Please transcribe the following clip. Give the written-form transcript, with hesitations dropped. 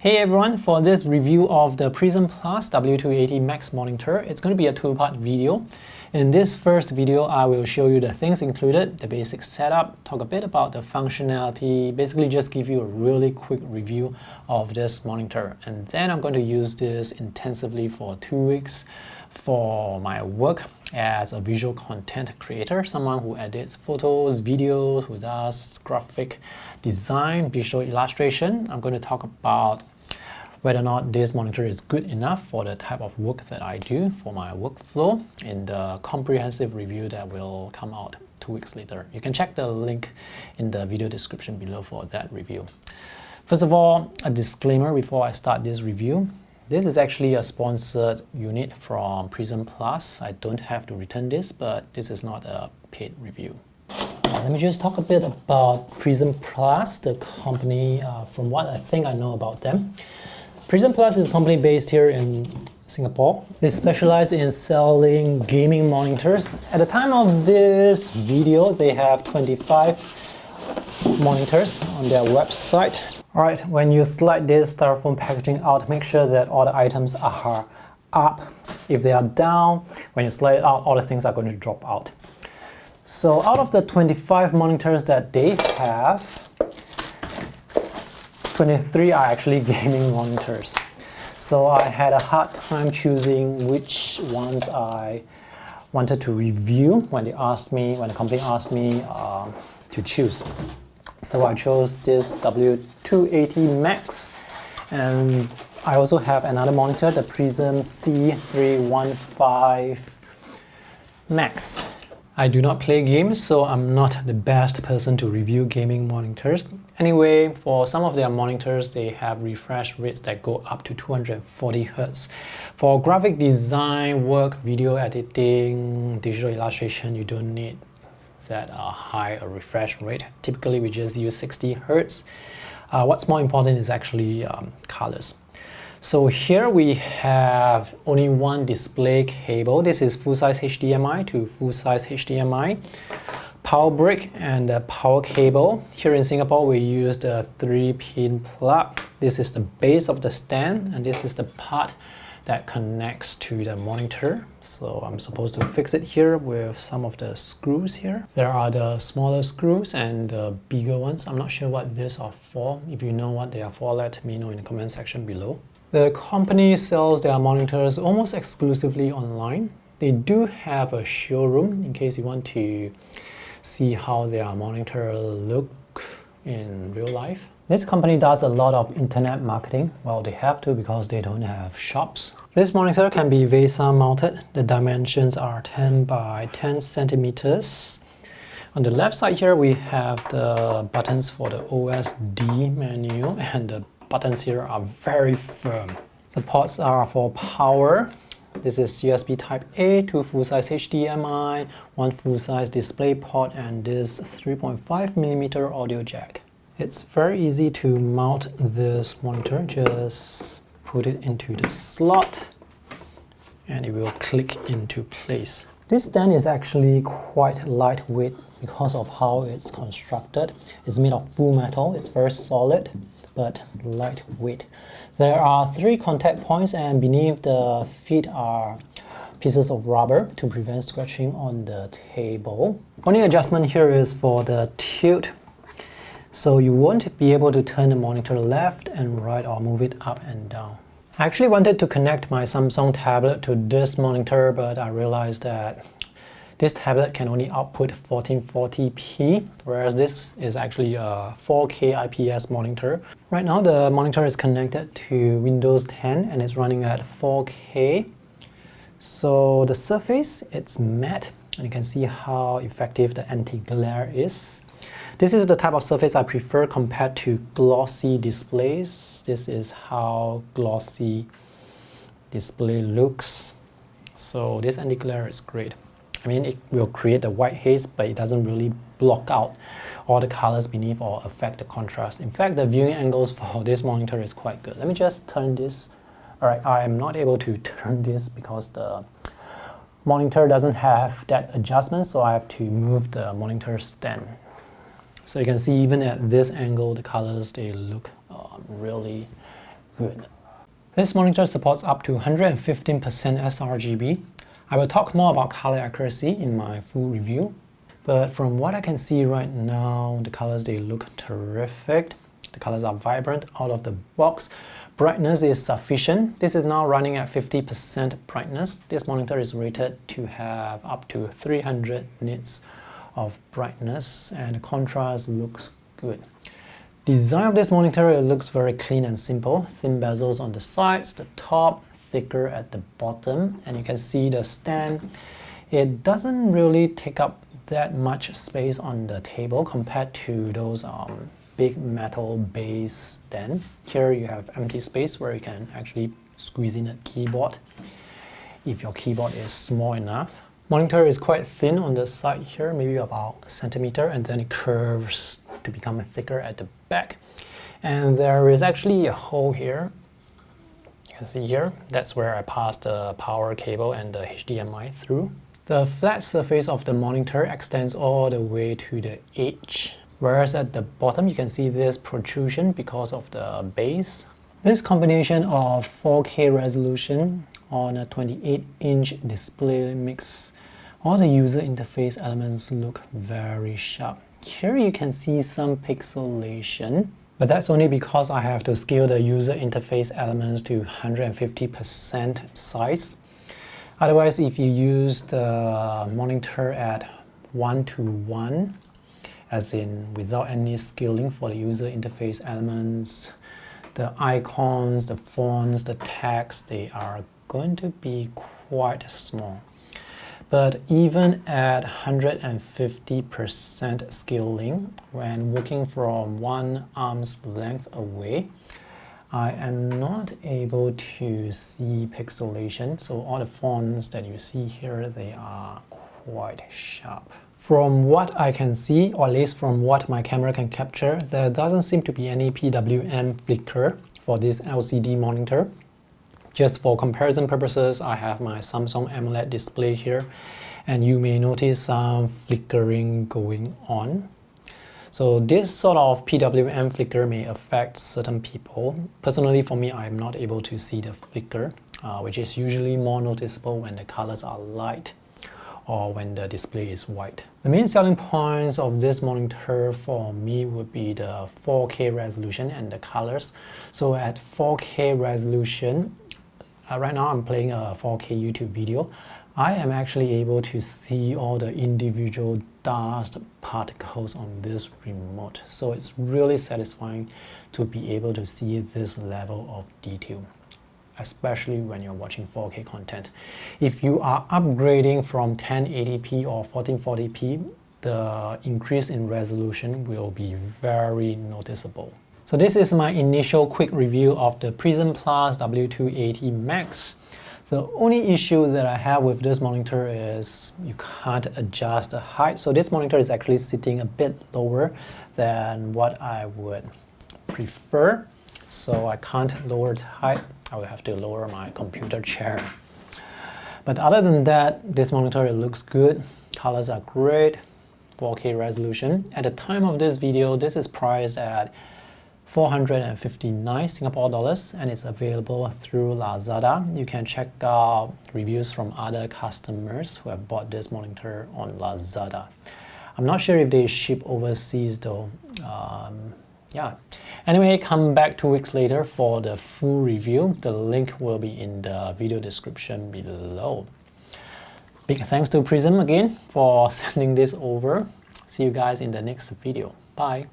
Hey everyone, for this review of the PRISM Plus W280 Max monitor, it's going to be a two-part video. In this first video, I will show you the things included, the basic setup, talk a bit about the functionality, basically just give you a really quick review of this monitor. And then I'm going to use this intensively for 2 weeks for my work as a visual content creator, someone who edits photos, videos, who does graphic design, visual illustration. I'm going to talk about whether or not this monitor is good enough for the type of work that I do for my workflow in the comprehensive review that will come out 2 weeks later. You can check the link in the video description below for that review. First of all, a disclaimer before I start this review. This is actually a sponsored unit from PRISM Plus. I don't have to return this, but this is not a paid review. Let me just talk a bit about PRISM Plus, the company, from what I think I know about them. PRISM Plus is a company based here in Singapore. They specialize in selling gaming monitors. At the time of this video, they have 25 monitors on their website. Alright, when you slide this styrofoam packaging out, make sure that all the items are up. If they are down, when you slide it out, all the things are going to drop out. So out of the 25 monitors that they have, 23 are actually gaming monitors. So I had a hard time choosing which ones I wanted to review when the company asked me to choose. So I chose this W280 Max, and I also have another monitor, the PRISM C315 Max. I do not play games, so I'm not the best person to review gaming monitors. Anyway, for some of their monitors, they have refresh rates that go up to 240 Hz. For graphic design work, video editing, digital illustration, you don't need that high a refresh rate. Typically, we just use 60 Hz. What's more important is actually colors. So here we have only one display cable. This is full-size HDMI to full-size HDMI, power brick, and a power cable. Here in Singapore, we use the 3-pin plug. This is the base of the stand, and this is the part that connects to the monitor. So I'm supposed to fix it here with some of the screws here. There are the smaller screws and the bigger ones. I'm not sure what these are for. If you know what they are for, let me know in the comment section below. The company sells their monitors almost exclusively online. They do have a showroom in case you want to see how their monitor look in real life. This company does a lot of internet marketing. Well, they have to because they don't have shops. This monitor can be VESA mounted. The dimensions are 10 by 10 centimeters. On the left side here, we have the buttons for the Osd menu, and the buttons here are very firm. The ports are for power. This is USB Type A, 2 full-size HDMI, 1 full-size display port, and this 3.5mm audio jack. It's very easy to mount this monitor. Just put it into the slot and it will click into place. This stand is actually quite lightweight because of how it's constructed. It's made of full metal. It's very solid but lightweight. There are 3 contact points, and beneath the feet are pieces of rubber to prevent scratching on the table. Only adjustment here is for the tilt. So you won't be able to turn the monitor left and right or move it up and down. I actually wanted to connect my Samsung tablet to this monitor, but I realized that this tablet can only output 1440p, whereas this is actually a 4K IPS monitor. Right now the monitor is connected to Windows 10 and it's running at 4K. So the surface, it's matte, and you can see how effective the anti-glare is. This is the type of surface I prefer compared to glossy displays. This is how glossy display looks. So this anti-glare is great. I mean, it will create a white haze, but it doesn't really block out all the colors beneath or affect the contrast. In fact, the viewing angles for this monitor is quite good. Let me just turn this. Alright, I am not able to turn this because the monitor doesn't have that adjustment, so I have to move the monitor stand. So you can see even at this angle, the colors, they look really good. This monitor supports up to 115% sRGB. I will talk more about color accuracy in my full review. But from what I can see right now, the colors, they look terrific. The colors are vibrant out of the box. Brightness is sufficient. This is now running at 50% brightness. This monitor is rated to have up to 300 nits of brightness, and the contrast looks good. Design of this monitor, it looks very clean and simple. Thin bezels on the sides, the top, thicker at the bottom, and you can see the stand. It doesn't really take up that much space on the table compared to those big metal base stand. Here you have empty space where you can actually squeeze in a keyboard if your keyboard is small enough. Monitor is quite thin on the side here, maybe about a centimeter, and then it curves to become thicker at the back. And there is actually a hole here. You can see here, that's where I passed the power cable and the HDMI through. The flat surface of the monitor extends all the way to the edge. Whereas at the bottom you can see this protrusion because of the base. This combination of 4K resolution on a 28-inch display makes all the user interface elements look very sharp. Here you can see some pixelation, but that's only because I have to scale the user interface elements to 150% size. Otherwise, if you use the monitor at 1:1, as in without any scaling for the user interface elements, the icons, the fonts, the text, they are going to be quite small. But even at 150% scaling, when working from one arm's length away, I am not able to see pixelation. So all the fonts that you see here, they are quite sharp. From what I can see, or at least from what my camera can capture, there doesn't seem to be any PWM flicker for this LCD monitor. Just for comparison purposes, I have my Samsung AMOLED display here, and you may notice some flickering going on. So this sort of PWM flicker may affect certain people. Personally, for me, I'm not able to see the flicker, which is usually more noticeable when the colors are light or when the display is white. The main selling points of this monitor for me would be the 4K resolution and the colors. So at 4K resolution, right now I'm playing a 4K YouTube video. I am actually able to see all the individual dust particles on this remote. So it's really satisfying to be able to see this level of detail, especially when you're watching 4K content. If you are upgrading from 1080p or 1440p, the increase in resolution will be very noticeable. So this is my initial quick review of the PRISM Plus W280 Max. The only issue that I have with this monitor is you can't adjust the height. So this monitor is actually sitting a bit lower than what I would prefer. So I can't lower the height. I will have to lower my computer chair. But other than that, this monitor, it looks good. Colors are great. 4K resolution. At the time of this video, this is priced at 459 Singapore dollars, and it's available through Lazada. You can check out reviews from other customers who have bought this monitor on Lazada. I'm not sure if they ship overseas though. Yeah. Anyway, come back 2 weeks later for the full review. The link will be in the video description below. Big thanks to PRISM again for sending this over. See you guys in the next video. Bye.